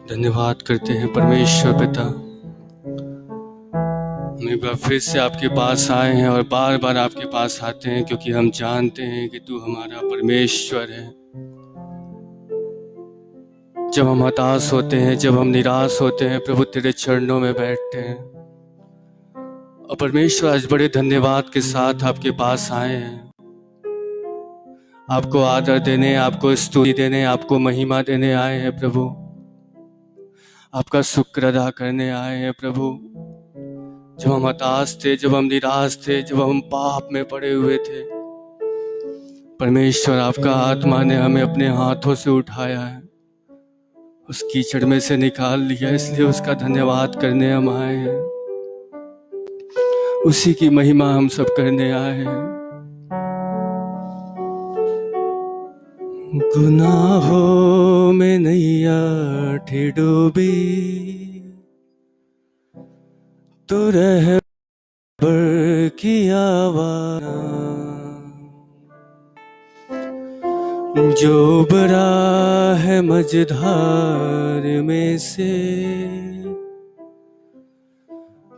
धन्यवाद करते हैं परमेश्वर पिता, हम एक बार फिर से आपके पास आए हैं और बार बार आपके पास आते हैं क्योंकि हम जानते हैं कि तू हमारा परमेश्वर है। जब हम हताश होते हैं, जब हम निराश होते हैं, प्रभु तेरे चरणों में बैठते हैं और परमेश्वर आज बड़े धन्यवाद के साथ आपके पास आए हैं, आपको आदर देने, आपको स्तुति देने, आपको महिमा देने आए हैं प्रभु, आपका शुक्र अदा करने आए हैं प्रभु। जब हम हताश थे, जब हम निराश थे, जब हम पाप में पड़े हुए थे, परमेश्वर आपका आत्मा ने हमें अपने हाथों से उठाया है, उस कीचड़ में से निकाल लिया, इसलिए उसका धन्यवाद करने हम आए हैं, उसी की महिमा हम सब करने आए हैं। गुनाहों में नैया ठे डूबी तो रहबर की आवाज़ जो बरा है मझधार में से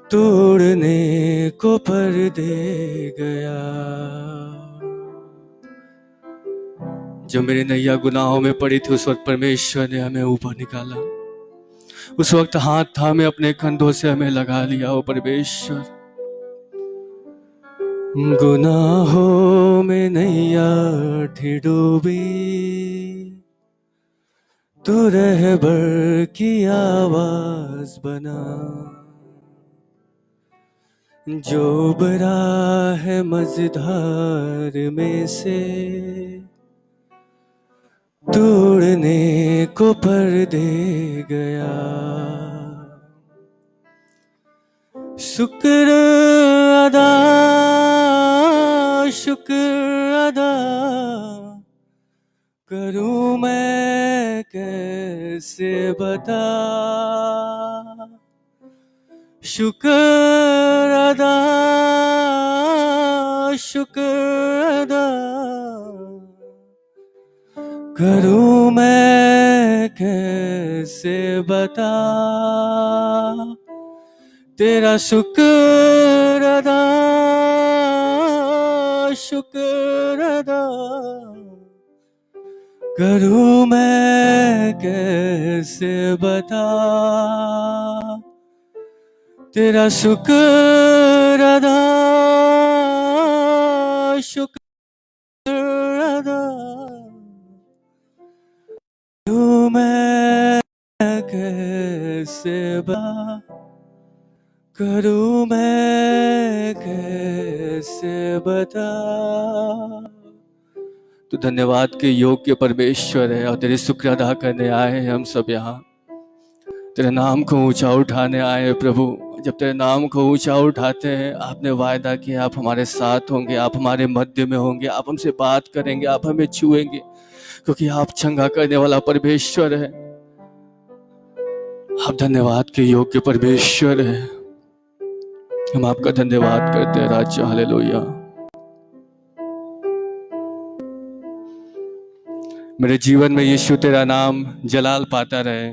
तोड़ने को पर दे गया। जब मेरी नैया गुनाहों में पड़ी थी, उस वक्त परमेश्वर ने हमें ऊपर निकाला, उस वक्त हाथ थामे अपने कंधों से हमें लगा लिया। ओ परमेश्वर, गुनाहों में नैया थी डूबी तो रहबर की आवाज बना, जो बरा है मझधार में से तोड़ने को पर दे गया। शुक्र अदा करूं मैं कैसे बता, शुक्र अदा करूं मैं कैसे बता, तेरा शुक्र अदा करूं मैं कैसे बता, तेरा शुक्र अदा करूं मैं कैसे बता, करूं मैं कैसे बता। तो धन्यवाद के योग्य परमेश्वर है और तेरे शुक्र अदा करने आए हैं हम सब यहाँ, तेरे नाम को ऊंचा उठाने आए हैं प्रभु। जब तेरे नाम को ऊंचा उठाते हैं, आपने वायदा किया आप हमारे साथ होंगे, आप हमारे मध्य में होंगे, आप हमसे बात करेंगे, आप हमें छुएंगे, क्योंकि आप चंगा करने वाला परमेश्वर है। आप धन्यवाद के योग्य परमेश्वर है, हम आपका धन्यवाद करते हैं राजा। हालेलुया। मेरे जीवन में यीशु तेरा नाम जलाल पाता रहे,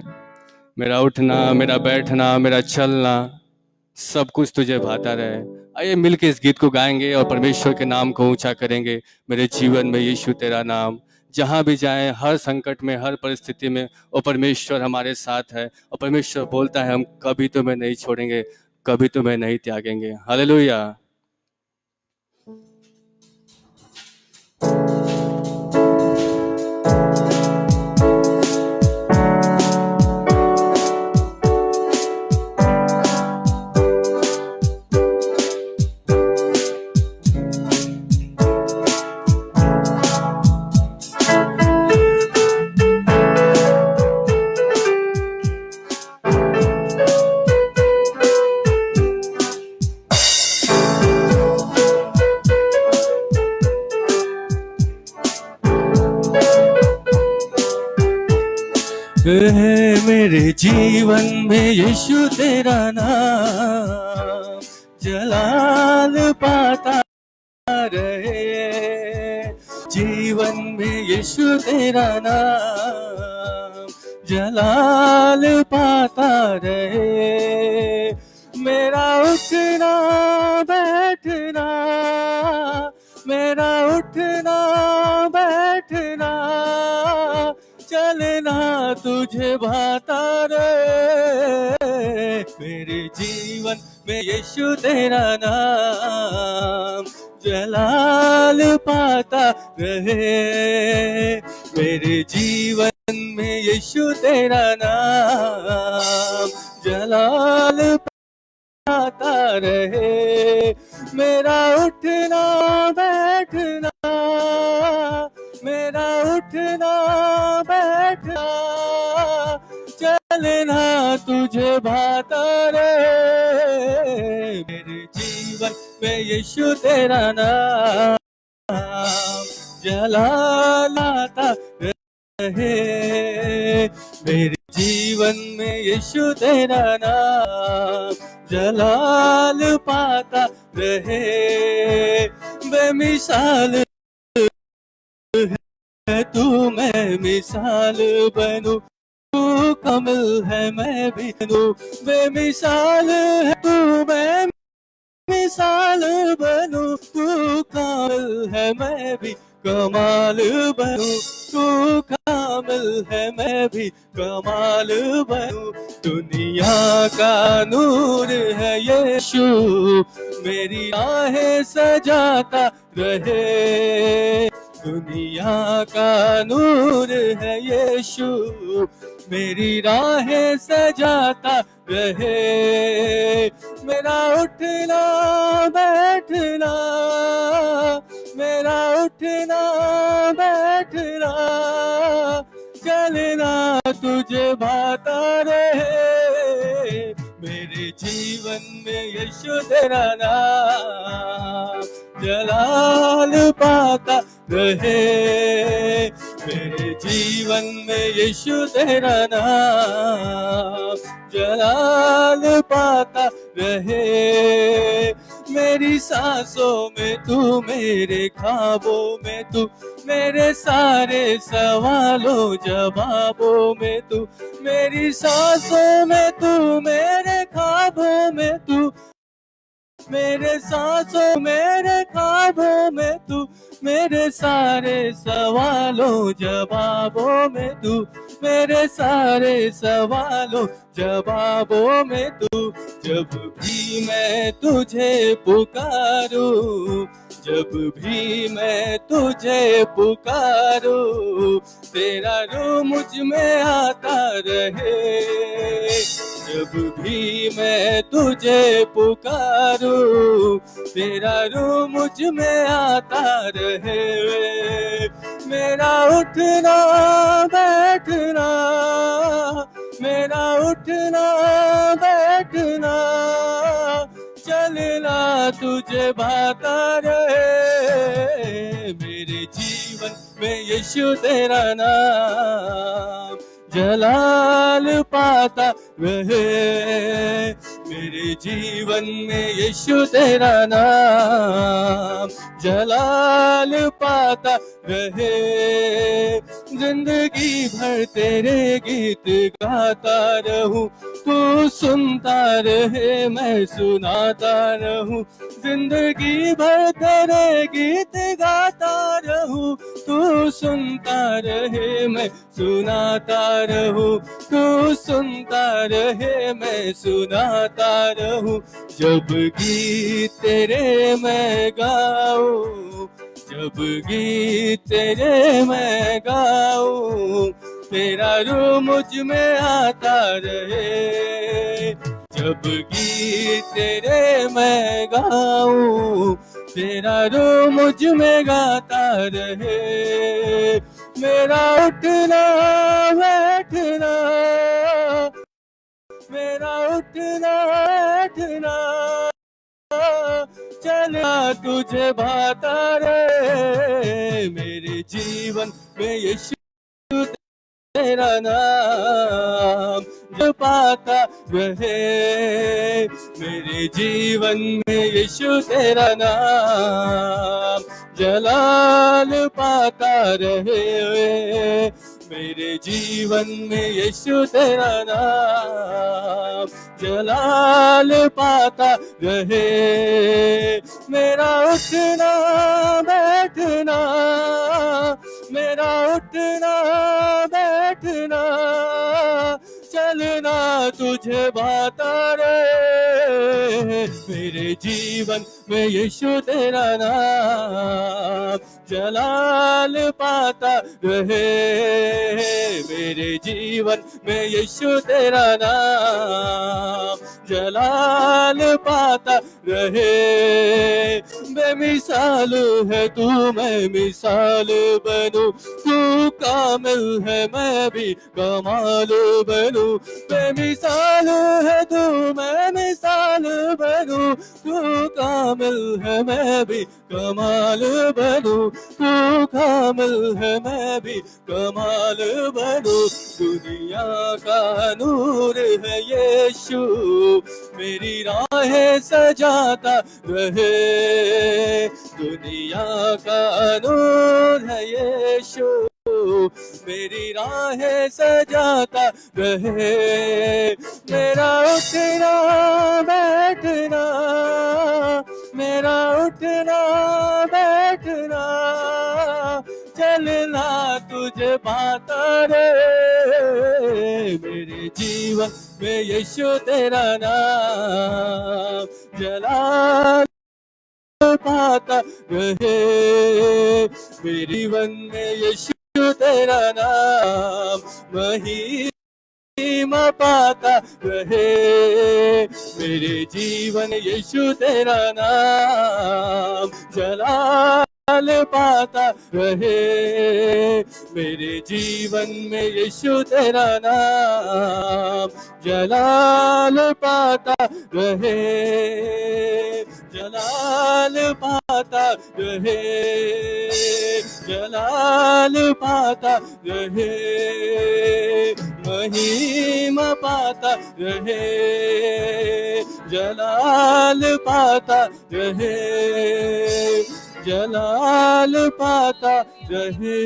मेरा उठना, मेरा बैठना, मेरा चलना, सब कुछ तुझे भाता रहे। आइए मिल के इस गीत को गाएंगे और परमेश्वर के नाम को ऊंचा करेंगे। मेरे जीवन में यीशु तेरा नाम, जहाँ भी जाएं, हर संकट में, हर परिस्थिति में वो परमेश्वर हमारे साथ है। और परमेश्वर बोलता है हम कभी तुम्हें नहीं छोड़ेंगे, कभी तुम्हें नहीं त्यागेंगे। हालेलुया। है मेरे जीवन में यीशु तेरा नाम, जलाल पाता रहे। जीवन में यीशु तेरा नाम, जलाल पाता रहे। मेरा उठना बैठना, मेरा उठना बैठना, चलना तुझे भाता रहे। मेरे जीवन में यीशु तेरा नाम, जलाल पाता रहे। मेरे जीवन में यीशु तेरा नाम, जलाल पाता रहे। मेरा उठना बैठना, मेरा उठना बैठना, चलना तुझे भाता रहे। मेरे जीवन में यीशु तेरा नाम, जलालाता रहे। मेरे जीवन में यीशु तेरा नाम, जलाल पाता रहे। बेमिसाल है तू, मैं मिसाल बनूं, तू कमल है मैं भी बनूं। बेमिसाल है तू, मैं मिसाल बनूं, तू कमल है मैं भी कमाल बनूं। तू कामिल है मैं भी कमाल बनूं। दुनिया का नूर है यीशु, मेरी राहें सजाता रहे। दुनिया का नूर है यीशु, मेरी राहें सजाता रहे। मेरा उठना बैठना, मेरा उठना बैठना, चलना तुझे भाता रहे। मेरे जीवन में यीशु तेरा नाम, जलाल पाता रहे। मेरे जीवन में यीशु तेरा नाम, जलाल पाता रहे। मेरी सांसों में तू, मेरे ख्वाबों में तू, मेरे सारे सवालों जवाबों में तू। मेरी सांसों में तू, मेरे ख्वाबों में तू, मेरे सांसों मेरे ख्वाबों में तू। मेरे सारे सवालों जवाबों में तू, मेरे सारे सवालों जवाबों में तू। जब भी मैं तुझे पुकारूं, जब भी मैं तुझे पुकारूं, तेरा रूह मुझ में आता रहे। जब भी मैं तुझे पुकारूं, तेरा रूह मुझ में आता रहे। मेरा उठना बैठना, मेरा उठना बैठना, चलना तुझे भाता रहे। मेरे जीवन में यीशु तेरा नाम, जलाल पाता रहे। मेरे जीवन में यीशु तेरा नाम, जलाल पाता रहे। जिंदगी भर तेरे गीत गाता रहूं, तू सुनता रहे मैं सुनाता रहूं, जिंदगी भर तेरे गीत गाता रहूं। तू सुनता रहे मैं सुनाता रहूं, तू सुनता रहे मैं सुनाता रहूं। जब गीत तेरे मैं गाऊं, जब गीत तेरे मैं गाऊं, तेरा रूह मुझ में आता रहे। जब गीत तेरे मैं गाऊं, तेरा रूह मुझ में गाता रहे। मेरा उठना बैठना, मेरा उठना बैठना, चलना तुझे भाता रहे। मेरे जीवन में यीशु तेरा नाम जपाता रहे। मेरे जीवन में यीशु तेरा नाम जलाल पाता रहे। मेरे जीवन में यीशु तेरा नाम जलाल पाता रहे। मेरा उठना बैठना, मेरा उठना बैठना, चलना तुझे भाता रहे। मेरे जीवन में यीशु तेरा नाम जलाल पाता रहे। मेरे जीवन में यीशु तेरा नाम जलाल पाता रहे। बेमिसाल है तू, मैं मिसाल बनूं, तू कामिल है मैं भी कमाल बनूं। बेमिसाल है तू, मैं मिसाल बनूं, तू कामिल है मैं भी कमाल बनूं। तू कामिल है मैं भी कमाल बनूं। दुनिया का नूर है यीशु, मेरी राहें सजाता रहे। दुनिया का नूर है यीशु, मेरी राहें सजाता रहे। मेरा उठना बैठना, मेरा उठना बैठना, चलना तुझे पाता रहे। मेरे जीवन में यीशु तेरा नाम जलाल पाता रहे। मेरे जीवन में यीशु तेरा नाम महिमा पाता रहे। मेरे जीवन यीशु तेरा नाम जलाल पाता रहे। मेरे जीवन में यीशु तेरा नाम जलाल पाता रहे। जलाल पाता रहे, जलाल पाता रहे, महिमा पाता रहे, जलाल पाता रहे, जलाल पाता रहे।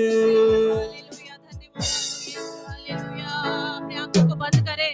अपने आंखों को बंद करें,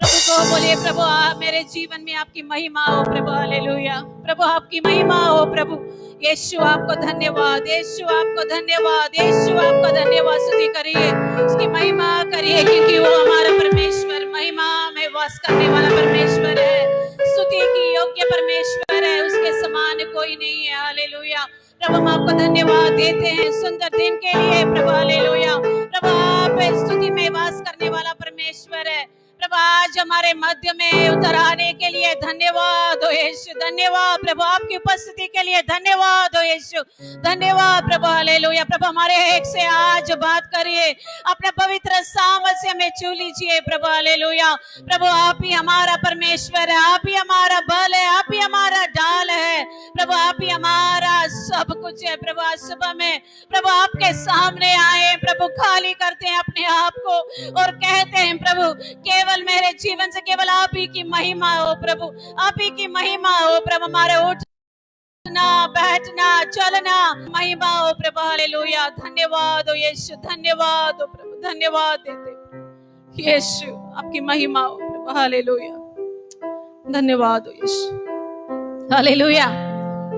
प्रभु को बोलिए, प्रभु आप मेरे जीवन में आपकी महिमा हो प्रभु। हालेलुया, प्रभु आपकी महिमा हो प्रभु। यीशु आपको धन्यवाद, यीशु आपको धन्यवाद, यीशु आपको धन्यवाद। स्तुति करिए, उसकी महिमा करिए, क्योंकि वो हमारा परमेश्वर महिमा में वास करने वाला परमेश्वर है, स्तुति की योग्य परमेश्वर है, उसके समान कोई नहीं है। हालेलुया, प्रभु हम आपको धन्यवाद देते हैं सुंदर दिन के लिए प्रभु। हालेलुया, प्रभु आप स्तुति में वास करने वाला परमेश्वर है प्रभु। आज हमारे मध्य में उतर आने के लिए धन्यवाद हो यीशु, धन्यवाद प्रभु। आपकी उपस्थिति के लिए धन्यवाद हो यीशु, धन्यवाद प्रभु। हालेलुया, प्रभु हमारे एक से आज बात करिए, अपने पवित्र सामर्थ्य में छू लीजिए प्रभु। हालेलुया, प्रभु आप ही हमारा परमेश्वर है, आप ही हमारा बल है, आप ही हमारा ढाल है प्रभु, आप ही हमारा सब कुछ है प्रभु। आज सुबह में प्रभु आपके सामने आए प्रभु, खाली करते हैं अपने आप को और कहते हैं प्रभु केवल मेरे जीवन से केवल आप ही की महिमा हो प्रभु, आप ही की महिमा हो प्रभु। हमारे उठना बैठना चलना महिमा हो प्रभु। हालेलुया, धन्यवाद हो यीशु, धन्यवाद हो प्रभु, धन्यवाद देते यीशु, आपकी महिमा हो प्रभु। हालेलुया, धन्यवाद हो यीशु, हालेलुया,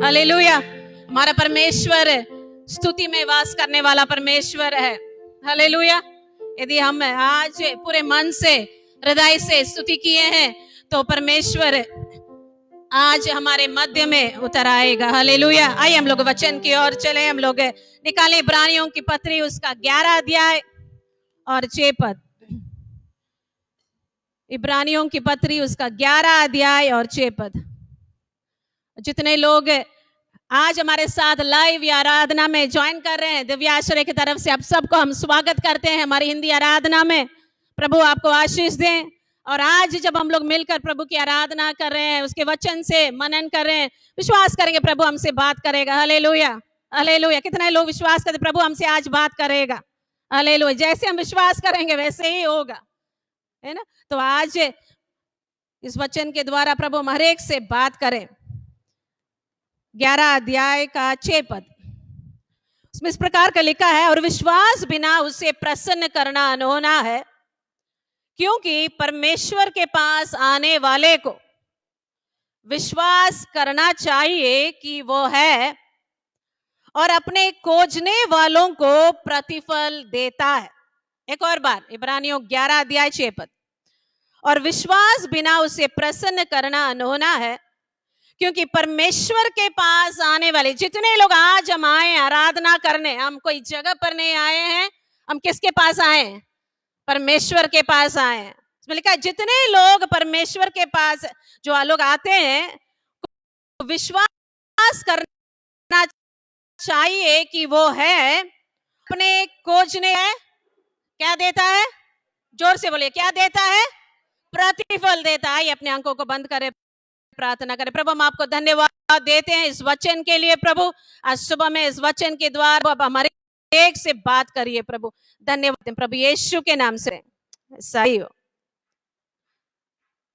हालेलुया। हमारा परमेश्वर स्तुति में वास करने वाला परमेश्वर है, हालेलुया। यदि हम आज पूरे मन से, हृदय से स्तुति किए हैं तो परमेश्वर आज हमारे मध्य में उतर आएगा, हालेलुया। आइए हम लोग वचन की ओर चले, हम लोग निकाले इब्रानियों की पत्री उसका 11 अध्याय और 6 पद। इब्रानियों की पत्री उसका 11 अध्याय और 6 पद। जितने लोग आज हमारे साथ लाइव या आराधना में ज्वाइन कर रहे हैं, दिव्य आश्रय की तरफ से आप सबको हम स्वागत करते हैं हमारी हिंदी आराधना में। प्रभु आपको आशीष दें। और आज जब हम लोग मिलकर प्रभु की आराधना कर रहे हैं, उसके वचन से मनन कर रहे हैं, विश्वास करेंगे प्रभु हमसे बात करेगा, हालेलुया, हालेलुया। कितने लोग विश्वास करते प्रभु हमसे आज बात करेगा, हालेलुया। जैसे हम विश्वास करेंगे वैसे ही होगा, है ना। तो आज इस वचन के द्वारा प्रभु हम हर एक से बात करें। 11 अध्याय का 6 पद, उसमें इस प्रकार का लिखा है, और विश्वास बिना उसे प्रसन्न करना अनहोना है, क्योंकि परमेश्वर के पास आने वाले को विश्वास करना चाहिए कि वो है, और अपने खोजने वालों को प्रतिफल देता है। एक और बार, इब्रानियों 11 अध्याय 6 पद, और विश्वास बिना उसे प्रसन्न करना अनहोना है, क्योंकि परमेश्वर के पास आने वाले, जितने लोग आज हम आए आराधना करने, हम कोई जगह पर नहीं आए हैं, हम किसके पास आए हैं? परमेश्वर के पास आए हैं। इसमें लिखा है जितने लोग परमेश्वर के पास जो लोग आते हैं, विश्वास करना चाहिए कि वो है, अपने खोजने है, क्या देता है? जोर से बोलिए, क्या देता है? प्रतिफल देता है। अपने आंखों को बंद करें, प्रार्थना करें। प्रभु हम आपको धन्यवाद देते हैं इस वचन के लिए। प्रभु आज सुबह में इस वचन के द्वारा अब हमारे एक से बात करिए प्रभु, धन्यवाद प्रभु यीशु के नाम से, सही हो।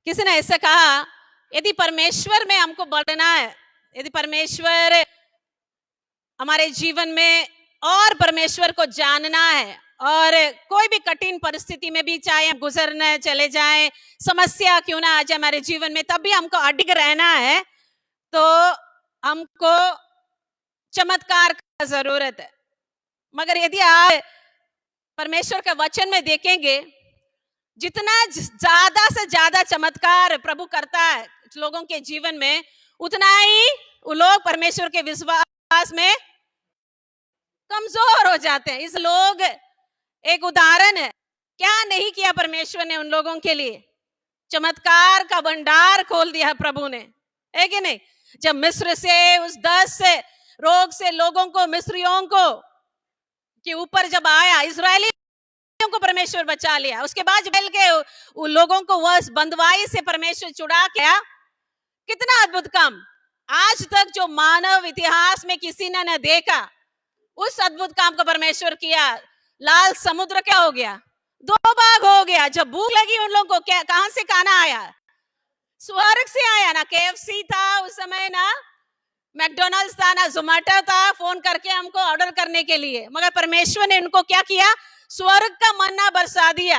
किसी ने ऐसा कहा, यदि परमेश्वर में हमको बढ़ना है, यदि परमेश्वर हमारे जीवन में और परमेश्वर को जानना है, और कोई भी कठिन परिस्थिति में भी चाहे हम गुजरने चले जाएं, समस्या क्यों ना आ जाए हमारे जीवन में, तब भी हमको अडिग रहना है, तो हमको चमत्कार का जरूरत है। मगर यदि आप परमेश्वर के वचन में देखेंगे, जितना ज्यादा से ज्यादा चमत्कार प्रभु करता है लोगों के जीवन में, उतना ही वो लोग परमेश्वर के विश्वास में कमजोर हो जाते हैं। इस लोग एक उदाहरण है, क्या नहीं किया परमेश्वर ने उन लोगों के लिए? चमत्कार का भंडार खोल दिया प्रभु ने, है कि नहीं। जब मिस्र से उस 10 रोग से लोगों को, मिस्रियों को के ऊपर जब आया, इजरायलियों को परमेश्वर बचा लिया। उसके बाद बैल के लोगों को वह बंदवाई से परमेश्वर छुड़ा के, कितना अद्भुत काम आज तक जो मानव इतिहास में किसी ने न देखा, उस अद्भुत काम को परमेश्वर किया। लाल समुद्र क्या हो गया? 2 भाग हो गया। जब भूख लगी उन लोगों को, क्या कहां से खाना आया? स्वर्ग से आया। ना KFC था उस समय, ना मैकडोनल्ड्स था, ना जोमेटो था फोन करके हमको ऑर्डर करने के लिए, मगर परमेश्वर ने उनको क्या किया? स्वर्ग का मन्ना बरसा दिया।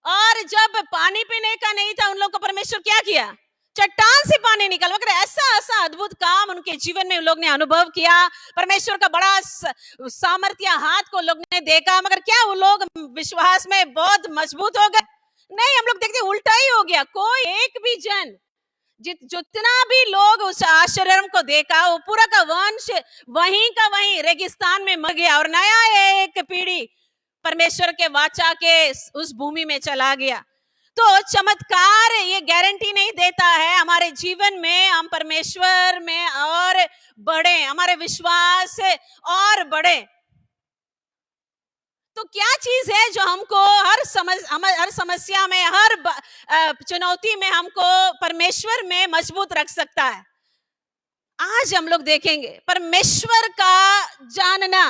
और जब पानी पीने का नहीं था उन लोगों को परमेश्वर क्या किया? चट्टान से पानी निकल। मगर ऐसा अद्भुत काम उनके जीवन में उन लोग ने अनुभव किया। परमेश्वर का बड़ा सामर्थ्य हाथ को लोग ने देखा। मगर क्या वो लोग विश्वास में बहुत मजबूत हो गए? नहीं, हम लोग देखते उल्टा ही हो गया। कोई एक भी जन, जितना भी लोग उस आश्चर्य को देखा, वो पूरा का वंश वहीं का वहीं रेगिस्तान में मर गया, और नया एक पीढ़ी परमेश्वर के वाचा के उस भूमि में चला गया। तो चमत्कार ये गारंटी नहीं देता है हमारे जीवन में हम परमेश्वर में और बढ़े, हमारे विश्वास और बढ़े। तो क्या चीज है जो हमको हर समस्या में, हर चुनौती में हमको परमेश्वर में मजबूत रख सकता है? आज हम लोग देखेंगे परमेश्वर का जानना,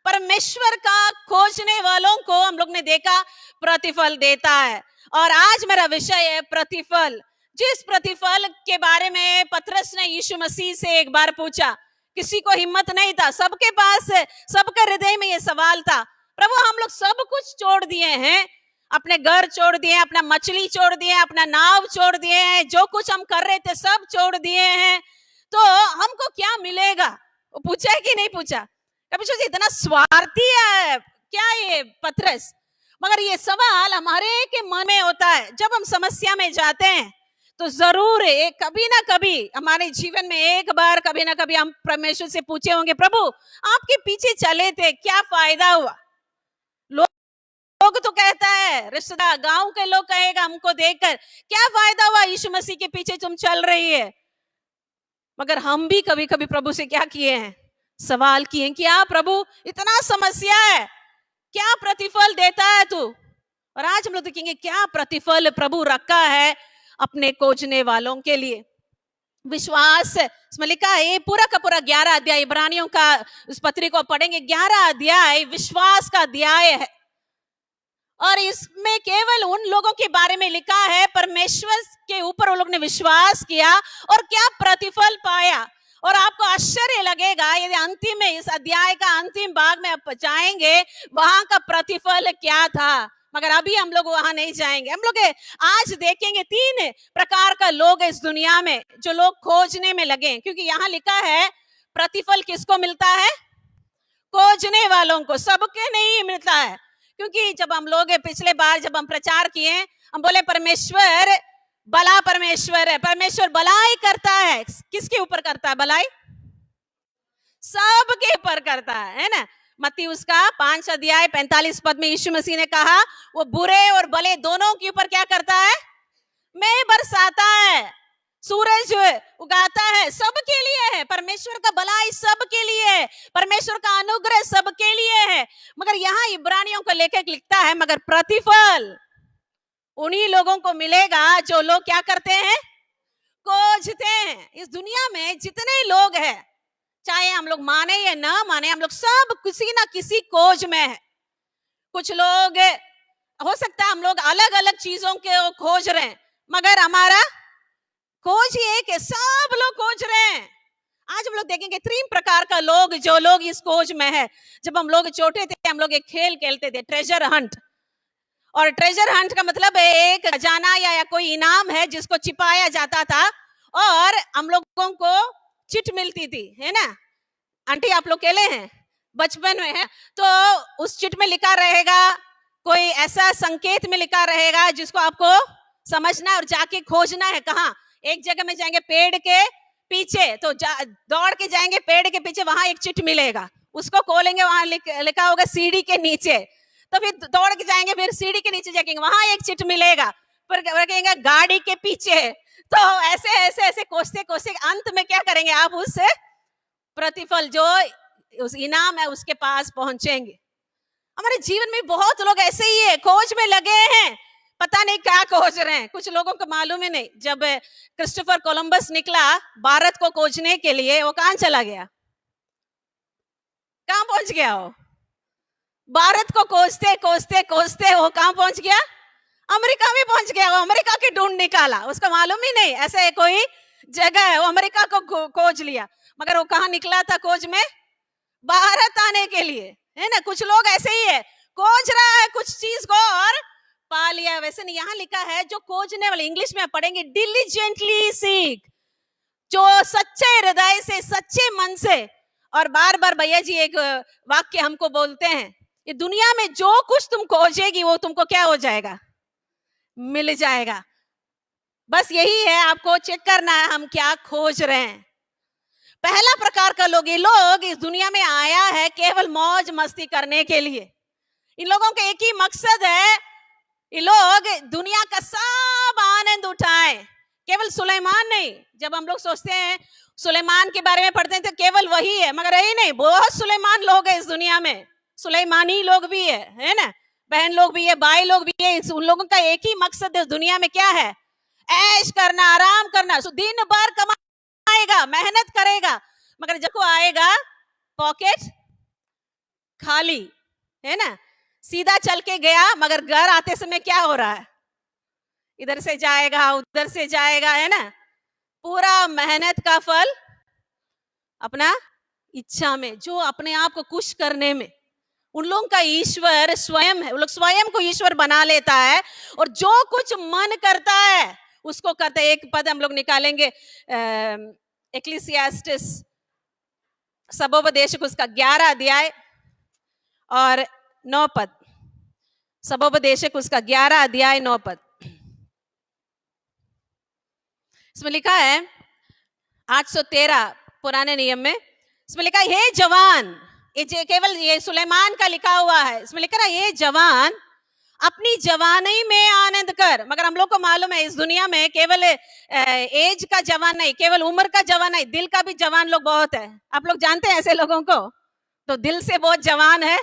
परमेश्वर का खोजने वालों को हम लोग ने देखा प्रतिफल देता है। और आज मेरा विषय है प्रतिफल। जिस प्रतिफल के बारे में पतरस ने यीशु मसीह से एक बार पूछा, किसी को हिम्मत नहीं था, सबके पास, सबके हृदय में ये सवाल था, प्रभु हम लोग सब कुछ छोड़ दिए हैं अपने घर छोड़ दिए, अपना मछली छोड़ दिए, अपना नाव छोड़ दिए हैं, जो कुछ हम कर रहे थे सब छोड़ दिए हैं, तो हमको क्या मिलेगा? वो पूछा है कि नहीं पूछा? कभी सोचे इतना स्वार्थी है क्या ये पतरस? मगर ये सवाल हमारे के मन में होता है जब हम समस्या में जाते हैं, तो जरूर एक कभी ना कभी हमारे जीवन में एक बार कभी ना कभी हम परमेश्वर से पूछे होंगे, प्रभु आपके पीछे चले थे क्या फायदा हुआ? लोग तो कहता है, रिश्तेदार गांव के लोग कहेगा हमको देखकर, क्या फायदा हुआ यीशु मसीह के पीछे तुम चल रही है? मगर हम भी कभी कभी प्रभु से क्या किए हैं? सवाल किए, क्या प्रभु इतना समस्या है, क्या प्रतिफल देता है तू? और आज हम लोग देखेंगे क्या प्रतिफल प्रभु रखा है अपने खोजने वालों के लिए। विश्वास इसमें लिखा है, ये पूरा का पूरा 11 अध्याय इब्रानियों का उस पत्री को पढ़ेंगे, 11 अध्याय विश्वास का अध्याय है। और इसमें केवल उन लोगों के बारे में लिखा है परमेश्वर के ऊपर उन लोगों ने विश्वास किया और क्या प्रतिफल पाया। और आपको आश्चर्य लगेगा यदि अंतिम में इस अध्याय का अंतिम भाग में आप जाएंगे वहां का प्रतिफल क्या था। मगर अभी हम लोग वहां नहीं जाएंगे। हम लोग आज देखेंगे 3 प्रकार का लोग इस दुनिया में जो लोग खोजने में लगे, क्योंकि यहाँ लिखा है प्रतिफल किसको मिलता है? खोजने वालों को, सबके नहीं मिलता है। क्योंकि जब हम लोग पिछले बार जब हम प्रचार किए, हम बोले परमेश्वर भला परमेश्वर है, परमेश्वर भलाई करता है। किसके ऊपर करता है भलाई? सबके ऊपर करता है ना। मत्ती उसका 5 अध्याय 45 पद में यीशु मसीह ने कहा वो बुरे और भले दोनों के ऊपर क्या करता है? मैं बरसाता है, सूरज उगाता है, सबके लिए है। परमेश्वर का भलाई सबके लिए है, परमेश्वर का अनुग्रह सबके लिए है। मगर यहाँ इब्रानियों का लेखक लिखता है मगर प्रतिफल उन्हीं लोगों को मिलेगा जो लोग क्या करते हैं? खोजते हैं। इस दुनिया में जितने लोग हैं, चाहे हम लोग माने या ना माने, हम लोग सब किसी ना किसी खोज में है। कुछ लोग हो सकता है हम लोग अलग अलग चीजों के खोज रहे हैं, मगर हमारा खोज ही एक है, सब लोग खोज रहे हैं। आज हम लोग देखेंगे 3 प्रकार का लोग जो लोग इस खोज में है। जब हम लोग छोटे थे हम लोग एक खेल खेलते थे, ट्रेजर हंट। और ट्रेजर हंट का मतलब एक खजाना या कोई इनाम है जिसको छिपाया जाता था और हम लोगों को चिट मिलती थी, है ना। आंटी आप लोग खेले हैं बचपन में, है तो उस चिट में लिखा रहेगा, कोई ऐसा संकेत में लिखा रहेगा जिसको आपको समझना और जाके खोजना है। कहाँ? एक जगह में जाएंगे पेड़ के पीछे, तो दौड़ के जाएंगे पेड़ के पीछे, वहां एक चिट मिलेगा, उसको खोलेंगे, वहां लिखा होगा सीढ़ी के नीचे। तो फिर दौड़ के जाएंगे, फिर सीढ़ी के नीचे जाएंगे, वहां एक चिट मिलेगा, फिर कहेंगे गाड़ी के पीछे। तो ऐसे ऐसे ऐसे कोसते कोसते अंत में क्या करेंगे आप? उस प्रतिफल जो उस इनाम है उसके पास पहुंचेंगे। हमारे जीवन में बहुत लोग ऐसे ही है, खोज में लगे हैं, पता नहीं क्या खोज रहे हैं। कुछ लोगों को मालूम ही नहीं। जब क्रिस्टोफर कोलंबस निकला भारत को खोजने के लिए, वो कहां चला गया? कहां पहुंच गया? वो भारत को खोजते खोजते खोजते वो कहां पहुंच गया? अमेरिका में पहुंच गया। वो अमेरिका के ढूंढ निकाला, उसको मालूम ही नहीं ऐसे कोई जगह है, वो अमेरिका को खोज लिया। मगर वो कहां निकला था खोज में? भारत आने के लिए, है ना। कुछ लोग ऐसे ही है, खोज रहा है कुछ चीज को और पा लिया। वैसे नहीं, यहाँ लिखा है जो खोजने वाले, इंग्लिश में पढ़ेंगे डिलीजेंटली सीक, जो सच्चे हृदय से सच्चे मन से। और बार बार भैया जी एक वाक्य हमको बोलते हैं, ये दुनिया में जो कुछ तुम खोजेगी वो तुमको क्या हो जाएगा? मिल जाएगा। बस यही है, आपको चेक करना है हम क्या खोज रहे हैं। पहला प्रकार का लोग, ये लोग इस दुनिया में आया है केवल मौज मस्ती करने के लिए। इन लोगों का एक ही मकसद है, ये लोग दुनिया का सब आनंद उठाएं। केवल सुलेमान नहीं, जब हम लोग सोचते हैं सुलेमान के बारे में पढ़ते हैं तो केवल वही है, मगर यही नहीं, बहुत सुलेमान लोग हैं इस दुनिया में। सुलेमानी लोग भी है ना, बहन लोग भी है, भाई लोग भी है। उन लोगों का एक ही मकसद है दुनिया में, क्या है? ऐश करना, आराम करना। दिन भर कमाएगा, मेहनत करेगा, मगर जब को आएगा पॉकेट खाली, है ना। सीधा चल के गया, मगर घर आते समय क्या हो रहा है? इधर से जाएगा उधर से जाएगा, है ना। पूरा मेहनत का फल अपना इच्छा में, जो अपने आप को खुश करने में, उन लोगों का ईश्वर स्वयं है, वो लोग स्वयं को ईश्वर बना लेता है और जो कुछ मन करता है उसको करते हैं। एक पद हम लोग निकालेंगे, एक्लिसियास्टिस सबोपदेशक उसका 11 अध्याय और 9 पद। सबोपदेशक उसका 11 अध्याय 9 पद। इसमें लिखा है 813 पुराने नियम में, इसमें लिखा है हे जवान, ये केवल ये सुलेमान का लिखा हुआ है। इसमें लिखा है ये जवान अपनी जवानी में आनंद कर। मगर हम लोग को मालूम है इस दुनिया में केवल एज का जवान नहीं, केवल उम्र का जवान नहीं, दिल का भी जवान लोग बहुत है। आप लोग जानते हैं ऐसे लोगों को, तो दिल से बहुत जवान है,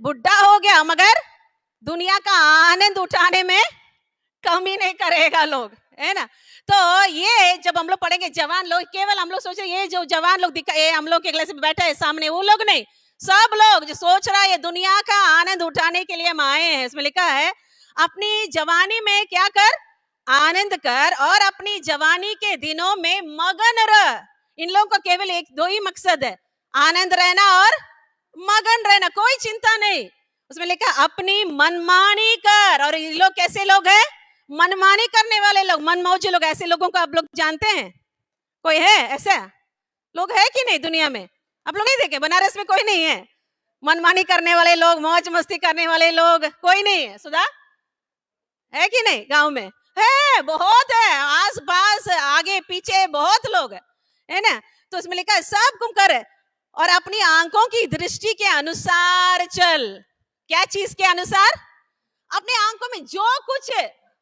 बुढ़ा हो गया मगर दुनिया का आनंद उठाने में कमी नहीं करेगा लोग, है ना। तो ये जब हम लोग पढ़ेंगे जवान लोग, केवल हम लोग सोचे ये जो जवान लोग दिखा हम लोग के क्लास में बैठे हैं सामने, वो लोग नहीं, सब लोग जो सोच रहा है ये दुनिया का आनंद उठाने के लिए हम आए हैं। इसमें लिखा है अपनी जवानी में क्या कर, आनंद कर और अपनी जवानी के दिनों में मगन रह। इन लोगों का केवल एक दो ही मकसद है, आनंद रहना और मगन रहना, कोई चिंता नहीं। उसमें लिखा अपनी मनमानी कर। और ये लोग कैसे लोग हैं, मनमानी करने वाले लोग, मनमौजी लोग। ऐसे लोगों को आप लोग जानते हैं, कोई है ऐसा लोग है कि नहीं दुनिया में? आप लोग नहीं देखे बनारस में कोई नहीं है मनमानी करने वाले लोग, मौज मस्ती करने वाले लोग कोई नहीं है? सुधा है कि नहीं? गांव में है, बहुत है, आस पास आगे पीछे बहुत लोग है ना। तो उसमें लिखा है सब कुम कर और अपनी आंखों की दृष्टि के अनुसार चल। क्या चीज के अनुसार? अपनी आंखों में जो कुछ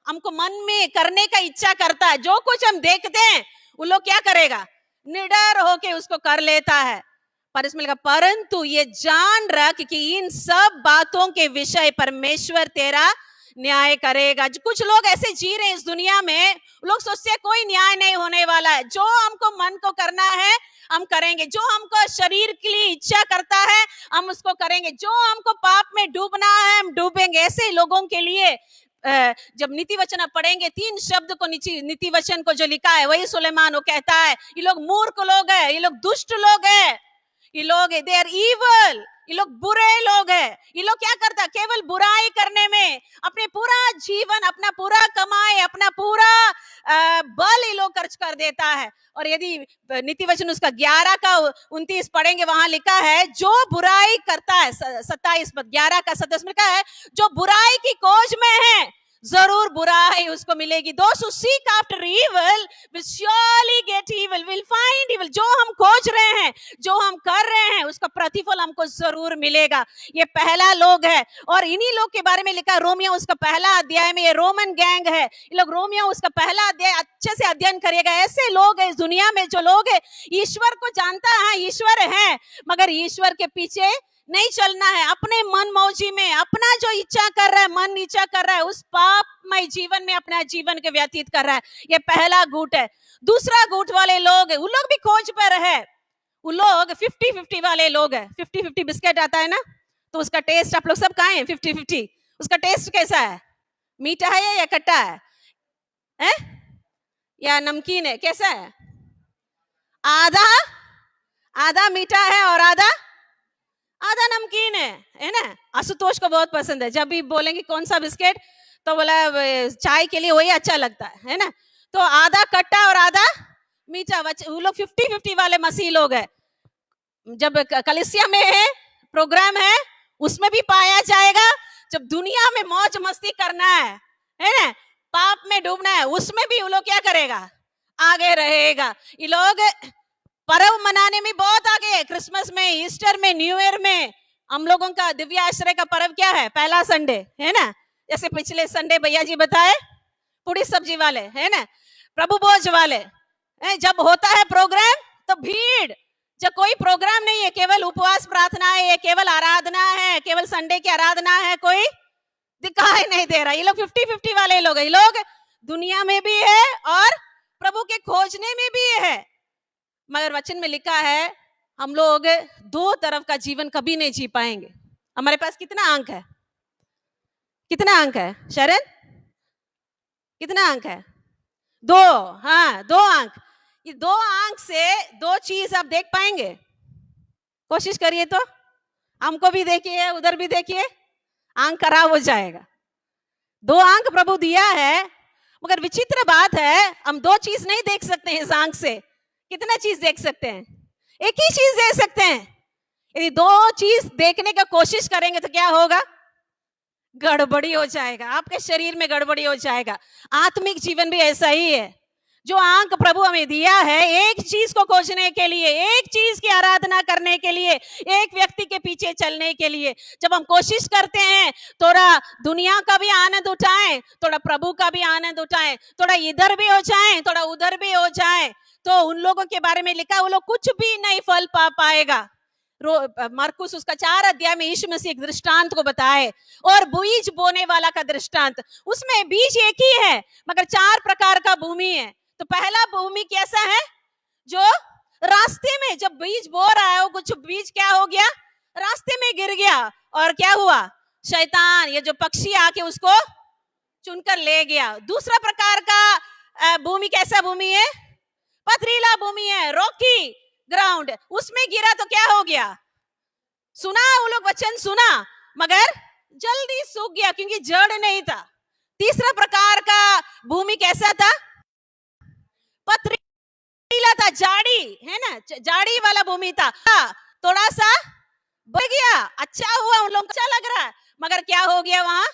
हमको मन में करने का इच्छा करता है, जो कुछ हम देखते हैं वो लोग क्या करेगा, निडर होके उसको कर लेता है। पर इसमें लिखा परंतु ये जान रख कि इन सब बातों के विषय परमेश्वर तेरा न्याय करेगा। कुछ लोग ऐसे जी रहे हैं इस दुनिया में, लोग सोचते हैं कोई न्याय नहीं होने वाला है, जो हमको मन को करना है हम करेंगे, जो हमको शरीर के लिए इच्छा करता है हम उसको करेंगे, जो हमको पाप में डूबना है हम डूबेंगे। ऐसे लोगों के लिए जब नीति वचन आप पढ़ेंगे, 3 शब्द को नीति वचन को जो लिखा है वही सुलेमान वो कहता है ये लोग मूर्ख लोग है, ये लोग दुष्ट लोग है, ये लोग दे आर इवल, ये लोग बुरे लोग हैं। ये लोग क्या करता है, केवल बुराई करने में अपने पूरा जीवन, अपना पूरा कमाई, अपना पूरा बल ये लोग खर्च कर देता है। और यदि नीति वचन उसका 11 का 29 पढ़ेंगे, वहां लिखा है जो बुराई करता है, 27 पद 11 का 27 में लिखा है जो बुराई की खोज में है जरूर बुराई उसको मिलेगी। Those who seek after evil will surely get evil, will find evil। जो हम खोज रहे हैं, जो हम कर रहे हैं उसका प्रतिफल हमको जरूर मिलेगा। ये पहला लोग है और इन्हीं लोग के बारे में लिखा है रोमियो उसका पहला अध्याय में। ये रोमन गैंग है, ये लोग रोमियो उसका पहला अध्याय अच्छे से अध्ययन करिएगा। ऐसे लोग हैं इस दुनिया में जो लोग है ईश्वर को जानता है, ईश्वर है मगर ईश्वर के पीछे नहीं चलना है, अपने मन मौजी में अपना जो इच्छा कर रहा है, मन इच्छा कर रहा है उस पापमय जीवन में अपना जीवन के व्यतीत कर रहा है। ये पहला गुट है। दूसरा गुट वाले लोग वो लोग भी खोज पर है, वो लोग 50-50 वाले लोग है। 50-50 बिस्किट आता है ना, तो उसका टेस्ट आप लोग सब खाए हैं 50-50, उसका टेस्ट कैसा है, मीठा है या खट्टा है या नमकीन है, कैसा है? आधा आधा मीठा है और आधा नमकीन है ना। आशुतोष को बहुत पसंद है, जब भी बोलेंगे कौन सा बिस्किट तो बोला चाय के लिए वही अच्छा लगता है ना। तो आधा खट्टा और आधा मीठा, वो लोग 50-50 वाले मसीह लोग है। जब कलीसिया में है प्रोग्राम है उसमें भी पाया जाएगा। जब दुनिया में मौज मस्ती करना है ना, पाप में डूबना है, उसमें भी वो लोग क्या करेगा, आगे रहेगा। ये लोग पर्व मनाने में बहुत आगे है। क्रिसमस में, ईस्टर में, न्यू ईयर में हम लोगों का दिव्य आश्रय का पर्व क्या है, पहला संडे है ना। जैसे पिछले संडे भैया जी बताए पूरी सब्जी वाले है ना, प्रभु भोज वाले जब होता है प्रोग्राम तो भीड़, जब कोई प्रोग्राम नहीं है, केवल उपवास प्रार्थना है, केवल आराधना है, केवल संडे की आराधना है, कोई दिखाई नहीं दे रहा। ये लोग 50-50 वाले लोग, ये लोग दुनिया में भी है और प्रभु के खोजने में भी है। मगर वचन में लिखा है हम लोग दो तरफ का जीवन कभी नहीं जी पाएंगे। हमारे पास कितना अंक है, कितना अंक है शरण, कितना अंक है? 2, हाँ 2 अंक। ये 2 अंक से 2 चीज आप देख पाएंगे, कोशिश करिए तो हमको भी देखिए, उधर भी देखिए, आंख खराब हो जाएगा। 2 आंख प्रभु दिया है, मगर विचित्र बात है, हम 2 चीज नहीं देख सकते हैं इस आंख से। कितना चीज देख सकते हैं? एक ही चीज देख सकते हैं। यदि 2 चीज देखने का कोशिश करेंगे तो क्या होगा? गड़बड़ी हो जाएगा, आपके शरीर में गड़बड़ी हो जाएगा। आत्मिक जीवन भी ऐसा ही है। जो आंख प्रभु हमें दिया है एक चीज को खोजने के लिए, एक चीज की आराधना करने के लिए, एक व्यक्ति के पीछे चलने के लिए। जब हम कोशिश करते हैं थोड़ा दुनिया का भी आनंद उठाएं, थोड़ा प्रभु का भी आनंद उठाएं, थोड़ा इधर भी हो जाएं, थोड़ा उधर भी हो जाएं, तो उन लोगों के बारे में लिखा, वो लोग कुछ भी नहीं फल पा पाएगा। मरकुस उसका 4 अध्याय में यीशु मसीह एक दृष्टांत को बताए, और बीज बोने वाला का दृष्टांत। उसमें बीज एक ही है, मगर 4 प्रकार का भूमि है। तो पहला भूमि कैसा है? जो रास्ते में जब बीज बो रहा है, वो कुछ बीज क्या हो गया? रास्ते में गिर गया, और क्या हुआ? शैतान, ये जो पक्षी आके उसको चुनकर ले गया। दूसरा प्रकार का भूमि कैसा भूमि है? पथरीला भूमि है, रॉकी ग्राउंड। उसमें गिरा तो क्या हो गया? सुना, वो लोग वचन सुना, मगर जल्दी सूख गया क्योंकि जड़ नहीं था। तीसरा प्रकार का भूमि कैसा था? पथरीला था, जाड़ी है ना, जाड़ी वाला भूमि था। थोड़ा सा बढ़ गया, अच्छा हुआ, उन लोगों को अच्छा लग रहा है, मगर क्या हो गया वहां?